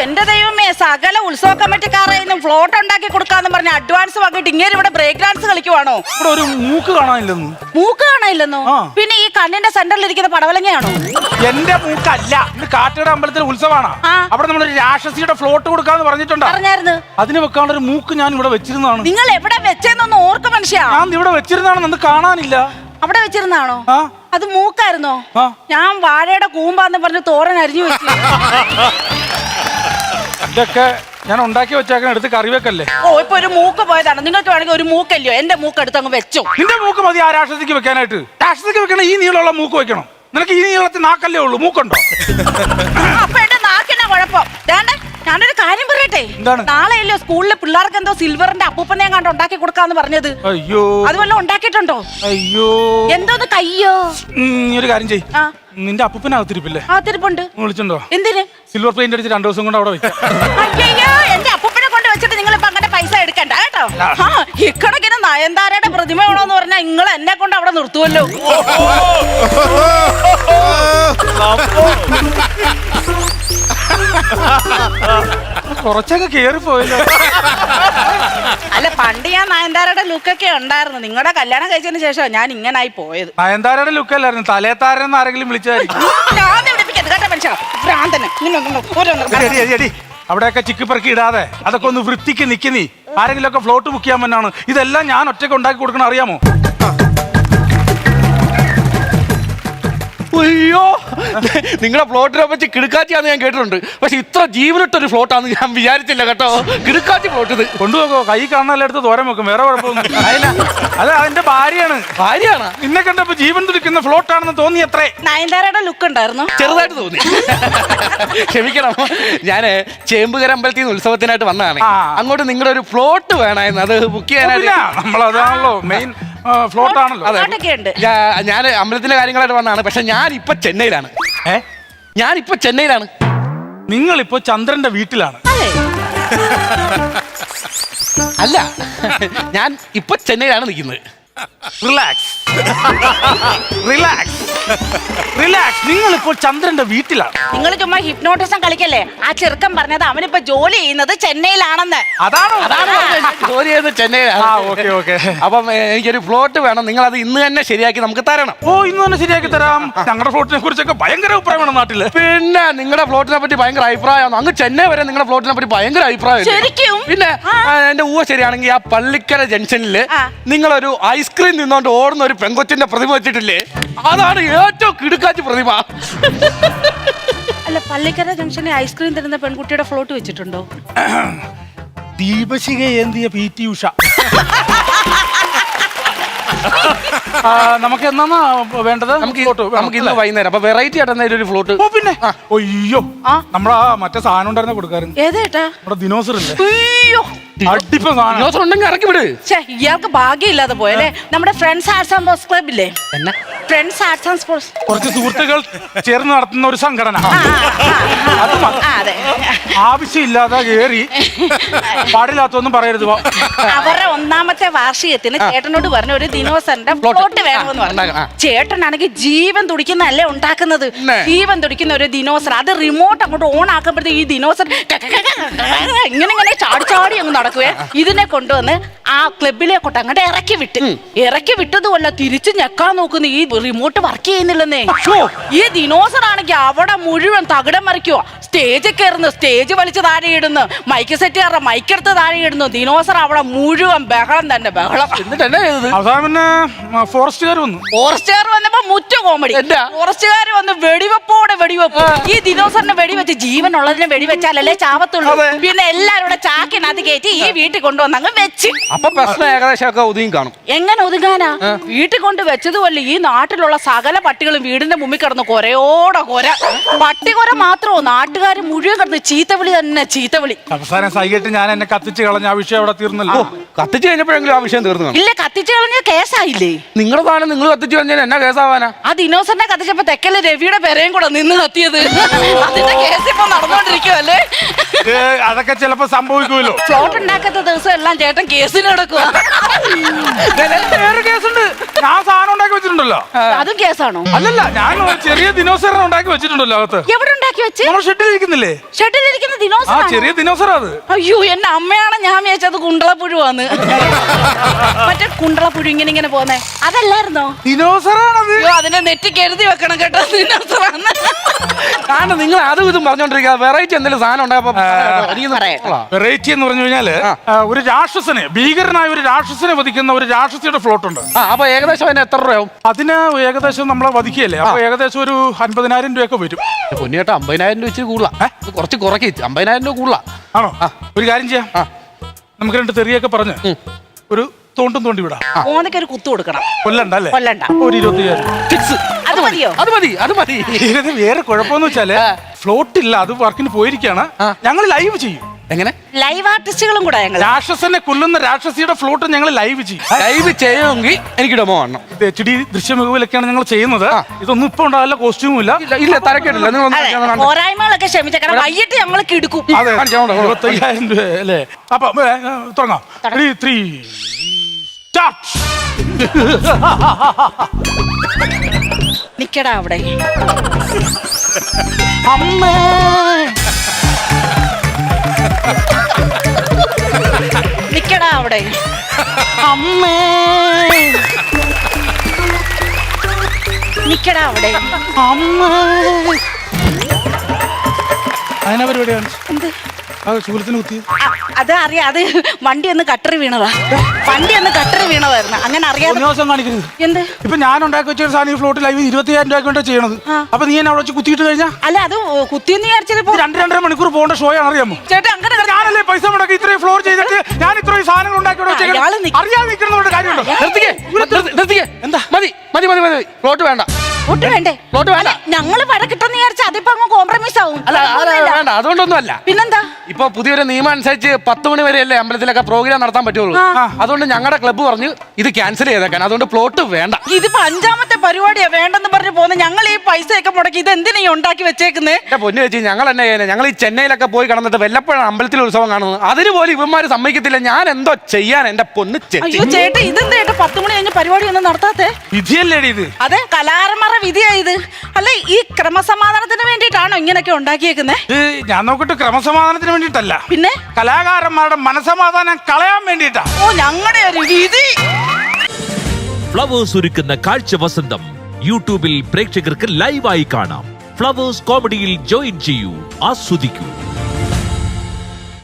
എന്റെ ദൈവമേ, സകല ഉത്സവ കമ്മിറ്റിക്കാരെയും ഫ്ലോട്ട് ഉണ്ടാക്കി കൊടുക്കാന്ന് പറഞ്ഞ അഡ്വാൻസ് വാങ്ങിയിട്ട് ഇങ്ങനെ ഇവിടെ ബ്രേക്ക് ഡാൻസ് കളിക്കുവാണോ? ഇവിടെ ഒരു മൂക്ക് കാണാനില്ലെന്നു. മൂക്ക് കാണാനില്ലെന്നോ? പിന്നെ ഈ കണ്ണിന്റെ സെന്ററിൽ ഇരിക്കുന്ന പടവലങ്ങയാണോ? എന്റെ മൂക്കല്ല, ഇത് കാട്ടുകട അമ്പലത്തിലെ ഉത്സവമാണ്. അവിടെ നമ്മളൊരു രാക്ഷസിയുടെ ഫ്ലോട്ട് കൊടുക്കാന്ന് പറഞ്ഞിട്ടുണ്ടോ? പറഞ്ഞായിരുന്നു. അതിന് വെക്കാനുള്ള ഒരു മൂക്ക് ഞാൻ ഇവിടെ വെച്ചിരുന്നതാണ്. നിങ്ങൾ എവിടെ വെച്ചെന്നൊന്ന് ഓർക്ക മനുഷ്യ. ഞാൻ ഇവിടെ വെച്ചിരുന്നാണെന്ന് കാണാനില്ല. അവിടെ വെച്ചിരുന്നാണോ? അത് മൂക്കായിരുന്നോ? ഞാൻ വാഴയുടെ കൂമ്പാന്ന് പറഞ്ഞ് തോരൻ അരിഞ്ഞു വെച്ചു. ഇതൊക്കെ ഞാൻ ഉണ്ടാക്കി വെച്ചേക്കാൻ എടുത്ത് കറി വെക്കല്ലേ? ഓ, ഇപ്പൊ ഒരു മൂക്ക് പോയതാണ്. നിങ്ങൾക്ക് വേണമെങ്കിൽ ഒരു മൂക്കല്ലയോ, എന്റെ മൂക്ക് എടുത്ത് അങ്ങ് വെച്ചോ. നിന്റെ മൂക്ക് മതി ആ രാക്ഷസിക്ക് വെക്കാനായിട്ട്. രാക്ഷസിക്ക് വെക്കണം ഈ നീളമുള്ള മൂക്ക് വെക്കണം. നിനക്ക് ഈ നീളത്തിൽ നാക്കല്ലേ ഉള്ളൂ, മൂക്കുണ്ടോ? അപ്പൊ എന്റെ നാക്കിന്റെ കുഴപ്പം. ഞാനൊരു കാര്യം പറയട്ടെ. നാളെയല്ലോ സ്കൂളിലെ പിള്ളേർക്ക് എന്തോ സിൽവറിന്റെ അപ്പൂപ്പനെ കണ്ട് ഉണ്ടാക്കി കൊടുക്കാന്ന് പറഞ്ഞത്. അയ്യോ, അത് വല്ലതും ഉണ്ടാക്കിയിട്ടുണ്ടോ? അയ്യോ, എന്തോന്ന് കയ്യോ? ഒരു കാര്യം ചെയ്യ്, നിന്റെ അപ്പൂപ്പനകത്തിരിപ്പില്ലേ? തിരിപ്പുണ്ട്. വിളിച്ചിട്ടുണ്ടോ? എന്തിന്? സിൽവർ പെയിന്റ് അടിച്ച് 2 ദിവസം കൊണ്ട് അവിടെ വെക്കാം. അയ്യോ, എന്റെ അപ്പൂപ്പനെ കൊണ്ട് വെച്ചിട്ട് നിങ്ങൾ ഇപ്പൊ അങ്ങനെ പൈസ എടുക്കണ്ട കേട്ടോ. ഇക്കണക്കിന് നയൻതാരയുടെ പ്രതിമ വേണോന്ന് പറഞ്ഞാൽ നിങ്ങൾ എന്നെ കൊണ്ട് അവിടെ നിർത്തുമല്ലോ. കുറച്ചൊക്കെ കേറിപ്പോയല്ലോ. അല്ല, പണ്ട് ഞാൻ നയൻതാരയുടെ ലുക്കൊക്കെ ഉണ്ടായിരുന്നു. നിങ്ങളുടെ കല്യാണം കഴിച്ചതിന് ശേഷം ഞാൻ ഇങ്ങനായി പോയത്. നയൻതാരയുടെ ലുക്കല്ലായിരുന്നു, തലേത്താരെന്ന് ആരെങ്കിലും വിളിച്ചായിരിക്കും. അവിടെയൊക്കെ ചിക്കി പെറുക്കി ഇടാതെ അതൊക്കെ ഒന്ന് വൃത്തിക്ക് നിക്കുന്നീ. ആരെങ്കിലും ഒക്കെ ഫ്ലോട്ട് ബുക്ക് ചെയ്യാൻ പറ്റാണ്. ഇതെല്ലാം ഞാൻ ഒറ്റയ്ക്ക് ഉണ്ടാക്കി കൊടുക്കണം, അറിയാമോ? അയ്യോ, നിങ്ങളെ ഫ്ലോട്ടിനെ പറ്റി കിടുക്കാച്ചിയാന്ന് ഞാൻ കേട്ടിട്ടുണ്ട്. പക്ഷെ ഇത്ര ജീവനിട്ടൊരു ഫ്ലോട്ടാന്ന് ഞാൻ വിചാരിച്ചില്ല കേട്ടോ. കിടുക്കാച്ചി ഫ്ലോട്ട് ഇത് കൊണ്ടുപോകോ, കൈ കാണാനെല്ലാം എടുത്ത് തോരൻ വെക്കും, വേറെ കുഴപ്പമൊന്നും. അത് അതിന്റെ ഭാര്യയാണ്. ഭാര്യയാണ്? നിന്നെ കണ്ടപ്പോ ജീവൻ തുടിക്കുന്ന ഫ്ലോട്ടാണെന്ന് തോന്നി. അത്രേ. നയൻതാരയുടെ ലുക്ക് ഉണ്ടായിരുന്നു? ചെറുതായിട്ട് തോന്നി. ക്ഷമിക്കണം, ഞാന് ചേമ്പുകര അമ്പലത്തിൽ നിന്ന് ഉത്സവത്തിനായിട്ട് വന്നതാണ്. അങ്ങോട്ട് നിങ്ങളുടെ ഒരു ഫ്ലോട്ട് വേണമായിരുന്നു, അത് ബുക്ക് ചെയ്യാനായിട്ട്. നമ്മളതാണല്ലോ മെയിൻ ഫ്ലോട്ട് ആണല്ലോ. ഞാൻ അമ്പലത്തിന്റെ കാര്യങ്ങളായിട്ട് വന്നതാണ്. പക്ഷെ ഞാനിപ്പോ ചെന്നൈയിലാണ്. ഞാനിപ്പോ ചെന്നൈയിലാണ്. നിങ്ങളിപ്പോ ചന്ദ്രന്റെ വീട്ടിലാണ്. അല്ല, ഞാൻ ഇപ്പൊ ചെന്നൈയിലാണ് നിൽക്കുന്നത്. Relax, relax, relax. നിങ്ങളിപ്പോൾ ചന്ദ്രന്റെ വീട്ടിലാണ്. നിങ്ങൾ ചുമ്മാ ഹിപ്നോട്ടിസം കളിക്കല്ലേ? ആ ചെറുക്കൻ പറഞ്ഞത് അവനിപ്പോ ജോലി ചെയ്യുന്നത് ചെന്നൈയിലാണെന്ന്. അതാണോ? ജോലി ചെയ്യുന്നത് ചെന്നൈയിലാണ്. അപ്പം എനിക്കൊരു ഫ്ലോട്ട് വേണം. നിങ്ങൾ അത് ഇന്ന് തന്നെ ശരിയാക്കി നമുക്ക് തരണം. ഓ, ഇന്ന് തന്നെ ശരിയാക്കി തരാം. ഞങ്ങളുടെ ഫ്ലോട്ടിനെ കുറിച്ചൊക്കെ ഭയങ്കര അഭിപ്രായമാണ് നാട്ടില്. പിന്നെ നിങ്ങളുടെ ഫ്ലോട്ടിനെ പറ്റി ഭയങ്കര അഭിപ്രായമാണ്. അങ്ങ് ചെന്നൈ വരെ നിങ്ങളുടെ ഫ്ലോട്ടിനെ പറ്റി ഭയങ്കര അഭിപ്രായം. ശരിക്കും? പിന്നെ എന്റെ ഊഹ ശരിയാണെങ്കിൽ ആ പള്ളിക്കര ജംഗ്ഷനിൽ നിങ്ങളൊരു ഐസ്ക്രീം നിന്നോണ്ട് ഓടുന്ന ഒരു പെങ്കൊച്ചിന്റെ പ്രതിമ വെച്ചിട്ടില്ലേ? അതാണ് ഏറ്റവും കിടുക്കാച്ചി പ്രതിമ. അല്ല, പള്ളിക്കര ജംഗ്ഷനിൽ ഐസ്ക്രീം തരുന്ന പെൺകുട്ടിയുടെ ഫ്ലോട്ട് വെച്ചിട്ടുണ്ടോ? ദീപശിഖ ഏന്തിയ PT ഉഷ. നമുക്ക് എന്നാ വേണ്ടത്? നമുക്ക് ഇന്ന് വൈകുന്നേരം. അപ്പൊ വെറൈറ്റി ആയിട്ട് ഒരു ഫ്ലോട്ട്. പിന്നെ അയ്യോ, നമ്മളാ മറ്റേ സാധനം ഉണ്ടായിരുന്ന കൊടുക്കാറുണ്ട്. ഏതേട്ടാ? നമ്മുടെ ദിനോസർ ഇല്ലേ? അയ്യോ, ഇറക്കി വിട്. ഇയാൾക്ക് ഭാഗ്യമില്ലാതെ പോയല്ലേ. നമ്മുടെ friends arts and sports club ഇല്ലേ? ഫ്രണ്ട്സ് ആർട്സ് ആൻഡ് സ്പോർട്സ്, കുറച്ച് സുഹൃത്തുക്കൾ ചേർന്ന് നടത്തുന്ന ഒരു സംഘടന. ആവശ്യമില്ലാതെ കേറി പാടില്ലാത്തൊന്നും പറയരുത്. അവരുടെ 1ാമത്തെ വാർഷികത്തിന് ചേട്ടനോട് പറഞ്ഞ ഒരു ദിനോസറിന്റെ ഫ്ലോട്ട് വേണമെന്ന് പറഞ്ഞു. ചേട്ടനാണെങ്കിൽ ജീവൻ തുടിക്കുന്നതല്ലേ ഉണ്ടാക്കുന്നത്. ജീവൻ തുടിക്കുന്ന ഒരു ദിനോസർ, അത് റിമോട്ട് അങ്ങോട്ട് ഓൺ ആക്കുമ്പോഴത്തേക്ക് ഈ ദിനോസർ ഇങ്ങനെ ചാടി ചാടി അങ്ങ് നടക്കുവേ. ഇതിനെ കൊണ്ടുവന്ന് ആ ക്ലബിലേക്കോട്ട് അങ്ങോട്ട് ഇറക്കി വിട്ടതുമല്ല, തിരിച്ചു ഞെക്കാൻ നോക്കുന്ന ഈ റിമോട്ട് വർക്ക് ചെയ്യുന്നില്ലെന്നേ. ഈ ദിനോസർ ആണെങ്കിൽ അവിടെ മുഴുവൻ തകിടം മറിക്കുവോ. സ്റ്റേജിൽ കയറുന്നു, സ്റ്റേജ് വലിച്ച് താഴെ ഇടുന്നു, മൈക്ക് സെറ്റ് കയറുന്ന മൈക്കെടുത്ത് താഴെ ഇടുന്നു. ദിനോസർ അവിടെ മുഴുവൻ ബഹളം തന്നെ ബഹളം. ഫോറസ്റ്റുകാർ വന്നപ്പോ മുറ്റ കോമഡി. ഫോറസ്റ്റുകാർ വന്ന് വെടിവെപ്പോടെ വെടിവെപ്പ്. ഈ ദിനോസറിനെ വെടിവെച്ച് ജീവനുള്ളതിനെ വെടിവെച്ചാലല്ലേ ചാവത്തുള്ളൂ. പിന്നെ എല്ലാരും കൂടെ ചാക്കിനകത്ത് കയറ്റി ഈ വീട്ടിൽ കൊണ്ടുവന്ന് അങ്ങ് വെച്ച്. അപ്പൊ പ്രശ്നം ഏകദേശം ഒതുങ്ങി കാണും. എങ്ങനെ ഒതുങ്ങാനാ? വീട്ടിൽ കൊണ്ട് വെച്ചതുമല്ല, ഈ നാട്ടിലുള്ള സകല പട്ടികളും വീടിന്റെ മുമ്പിൽ കിടന്ന് കൊരയോടെ കൊര. പട്ടികൊര മാത്രമോ, നാട്ടുകാർ മുഴുവൻ കിടന്ന് ചീത്തവിളി തന്നെ ചീത്തവിളി. അവസാനം സൈകിട്ട് ഞാൻ എന്നെ കത്തിച്ച് കളഞ്ഞ ആ വിഷയം അവിടെ തീർന്നല്ലോ. കത്തിച്ച് കഴിഞ്ഞപ്പോഴെങ്കിലും ആ വിഷയം തീർന്നു? ഇല്ല, കത്തിച്ച് കളഞ്ഞ കേസായില്ലേ? നിങ്ങളുടെ സാധനം നിങ്ങൾ കത്തിച്ച് കഴിഞ്ഞാൽ എന്നാ കേസാവാനാ? ആ ദിനോസറിനെ കത്തിച്ചപ്പോ തെക്കല് രവിയുടെ പെരയും കൂടെ നിന്ന് കത്തിയത്. അതിന്റെ കേസ് ഇപ്പൊ നടന്നുകൊണ്ടിരിക്കുവല്ലേ? അതൊക്കെ ചിലപ്പോ സംഭവിക്കുമല്ലോ. ഫ്ലോട്ട് ഉണ്ടാക്കാത്ത ദിവസം എല്ലാം ചേട്ടൻ കേസിന് കിടക്കുക. വേറെ കേസുണ്ട്. ഞാൻ സാധനം ഉണ്ടാക്കി വെച്ചിട്ടുണ്ട്. വെച്ചിട്ടുണ്ടല്ലോ. അതും കേസാണോ? അല്ലല്ല, ഞാൻ ഒരു ചെറിയ ദിനോസറിനെ ഉണ്ടാക്കി വെച്ചിട്ടുണ്ടല്ലോ അകത്ത്. എവിടെ ഉണ്ടാക്കി വെച്ച്? നമ്മൾ ഷെഡിൽ ഇരിക്കുന്നില്ലേ? ഷെഡിലിരിക്കുന്ന ആ ദിനോസർ? ചെറിയ ദിനോസർ അത്. അയ്യോ, എന്റെ അമ്മയാണ് ഞാൻ വിചാരിച്ചത് കുണ്ടളപ്പുഴുവാന്ന്. മറ്റേ കുണ്ടളപ്പുഴു ഇങ്ങനെ പോന്നെ അതല്ലായിരുന്നോ? ദിനോസറാണത്. അയ്യോ, അതിനെ നെറ്റിക്ക് എഴുതി വെക്കണം കേട്ടോ, ദിനോസറാന്ന്. കാരണം നിങ്ങൾ അതും ഇതും പറഞ്ഞോണ്ടിരിക്കുക. വെറൈറ്റി എന്തെങ്കിലും സാധനം ഉണ്ടായപ്പോ വെറൈറ്റി എന്ന് പറഞ്ഞു കഴിഞ്ഞാല് ഒരു രാക്ഷസനെ, ഭീകരനായ ഒരു രാക്ഷസനെ വധിക്കുന്ന ഒരു രാക്ഷസിയുടെ ഫ്ലോട്ട് ഉണ്ട്. അപ്പൊ ഏകദേശം അതിന് എത്ര രൂപയാവും? അതിന് ഏകദേശം നമ്മളെ വധിക്കുകയല്ലേ, അപ്പൊ ഏകദേശം ഒരു 50,000 രൂപയൊക്കെ വരും. പൊന്നിയേട്ടാ 50,000 രൂപ വെച്ച് കൂടുതലാ. കുറച്ച് കുറയ്ക്ക്, 50,000 രൂപ കൂടുതലാ. ആണോ? ഒരു കാര്യം ചെയ്യാം, നമുക്ക് 2 തെറിയൊക്കെ പറഞ്ഞ് ഒരു തോണ്ടി വിടാം. ഓനക്കൊരു കുത്തു കൊടുക്കണം. കൊല്ലണ്ട അല്ലേ? കൊല്ലണ്ട. ഒരു 20,000 ഫിക്സ്. അത് മതിയോ? അത് മതി. ഇത് വേറെ കുഴപ്പമെന്ന് വെച്ചാല് ഫ്ലോട്ട് ഇല്ല, അത് വർക്കിന് പോയിരിക്കാണ്. ഞങ്ങൾ ലൈവ് ചെയ്യും. എങ്ങനെ? ലൈവ് ആർട്ടിസ്റ്റുകളും കൂടെ ഞങ്ങൾ. രാക്ഷസനെ കൊല്ലുന്ന രാക്ഷസിയുടെ ഫ്ലോട്ട് ഞങ്ങൾ ലൈവ് ചെയ്യും. ലൈവ് ചെയ്യുമെങ്കിൽ എനിക്ക് ഡെമോ കാണണം. ഇത് HD ദൃശ്യമികവിലൊക്കെയാണ് ഞങ്ങൾ ചെയ്യുന്നത്. ഇതൊന്നും ഇപ്പൊ ഉണ്ടാവില്ല, കോസ്റ്റ്യൂമും ഇല്ല. ഇല്ല, തരക്കേടില്ല. നിങ്ങൾ പോരായ്മകളൊക്കെ ക്ഷമിച്ചേക്കണം, വൈകിട്ട് ഞങ്ങൾ കിടക്കും. അതെ, 25,000 രൂപ അല്ലേ? അപ്പൊ തുടങ്ങാം. 3, 3 സ്റ്റാർട്ട്. നിക്കടാ അവിടെ. അമ്മേ, നിക്കടാ അവിടെ. അമ്മേ, നിക്കടാ അവിടെ. അമ്മേ. അതിനാ പരിപാടിയാണ്. ശൂലത്തിന് കുത്തി. അത് അറിയാം, അത് വണ്ടി ഒന്ന് കട്ടറി വീണതാ. വീണതായിരുന്നു, അങ്ങനെ അറിയാതെ. ദിവസം കാണിക്കരുത്. എന്ത്? ഇപ്പൊ ഞാൻ ഉണ്ടാക്കി വെച്ച സാധനം ഈ ഫ്ലോട്ട് ലൈവ് 20,000 രൂപ കൊണ്ട് ചെയ്യണത്. അപ്പൊ നീ എന്നെ അവിടെ വെച്ച് കുത്തിയിട്ട് കഴിഞ്ഞാ? അല്ല, അത് കുത്തിയെന്ന് വിചാരിച്ചത് 2-2.5 മണിക്കൂർ പോകേണ്ട ഷോ ആണ്, അറിയാമോ? ചേട്ടാ, അങ്ങനെ ഞാനല്ലേ പൈസ മുടക്കി ഇത്രയും ഫ്ലോർ ചെയ്തിട്ട് ഞാൻ ഇത്രയും സാധനങ്ങൾ ഉണ്ടാക്കി അറിയാതെ നിൽക്കുന്നതുകൊണ്ട് കാര്യമുണ്ടോ? നിർത്തിക്കേ. എന്താ? മതി. ഫ്ലോട്ട് വേണ്ട. ഫ്ലോട്ട് വേണ്ടേ? ഞങ്ങള് വഴക്കിട്ടെന്ന് വിചാരിച്ചാൽ അതിപ്പോ അങ്ങ് കോംപ്രമൈസ് ആവും. അല്ല, വേണ്ട. അതുകൊണ്ടൊന്നും അല്ല. പിന്നെന്താ? ഇപ്പൊ പുതിയൊരു നിയമം അനുസരിച്ച് 10 മണി വരെയല്ലേ അമ്പലത്തിലൊക്കെ പ്രോഗ്രാം നടത്താൻ പറ്റുള്ളൂ. അതുകൊണ്ട് ഞങ്ങളുടെ ക്ലബ്ബ് പറഞ്ഞു ഇത് ക്യാൻസൽ ചെയ്തേക്കാൻ. അതുകൊണ്ട് പ്ലോട്ട് വേണ്ട. ഇതിപ്പോ 5ാമത്തെ പരിപാടിയാ വേണ്ടെന്ന് പറഞ്ഞു പോകുന്നത്. ഞങ്ങൾ ഈ പൈസയൊക്കെ മുടക്കി ഇത് എന്തിനാ ഈ ഉണ്ടാക്കി വെച്ചേക്കുന്നേ? എന്റെ പൊന്നു വെച്ച് ഞങ്ങൾ എന്നെ ചെയ്യുന്നത്, ഞങ്ങൾ ഈ ചെന്നൈയിലൊക്കെ പോയി കിടന്നിട്ട് വല്ലപ്പോഴാണ് അമ്പലത്തിൽ ഉത്സവം കാണുന്നത്. അതിന് പോലും ഇവന്മാര് സമ്മതിക്കത്തില്ല. ഞാൻ എന്തോ ചെയ്യാൻ എന്റെ പൊന്ന് ചേച്ചി. അയ്യോ ചേട്ടാ, ഇതെന്താ ചേട്ടാ 10 മണി കഴിഞ്ഞ് പരിപാടി ഒന്നും നടത്താത്തെ? വിധിയല്ലേ ഇത്? അതെ, കലാകാരന്മാരുടെ വിധിയായത്. അല്ല, ഈ ക്രമസമാധാനത്തിന് വേണ്ടിയിട്ടാണോ ഇങ്ങനെയൊക്കെ ഉണ്ടാക്കിയേക്കുന്നേ? ഞാൻ നോക്കിട്ട് ക്രമസമാധാനത്തിന് വേണ്ടിയിട്ടല്ല, പിന്നെ കലാകാരന്മാരുടെ മനസമാധാനം കളയാൻ വേണ്ടിയിട്ടാ. ഓ, ഞങ്ങളുടെ ഒരു വിധി. ഫ്ലവേഴ്സ് ഒരുക്കുന്ന കാഴ്ച വസന്തം യൂട്യൂബിൽ പ്രേക്ഷകർക്ക് ലൈവായി കാണാം. ഫ്ലവേഴ്സ് കോമഡിയിൽ ജോയിൻ ചെയ്യൂ, ആസ്വദിക്കൂ.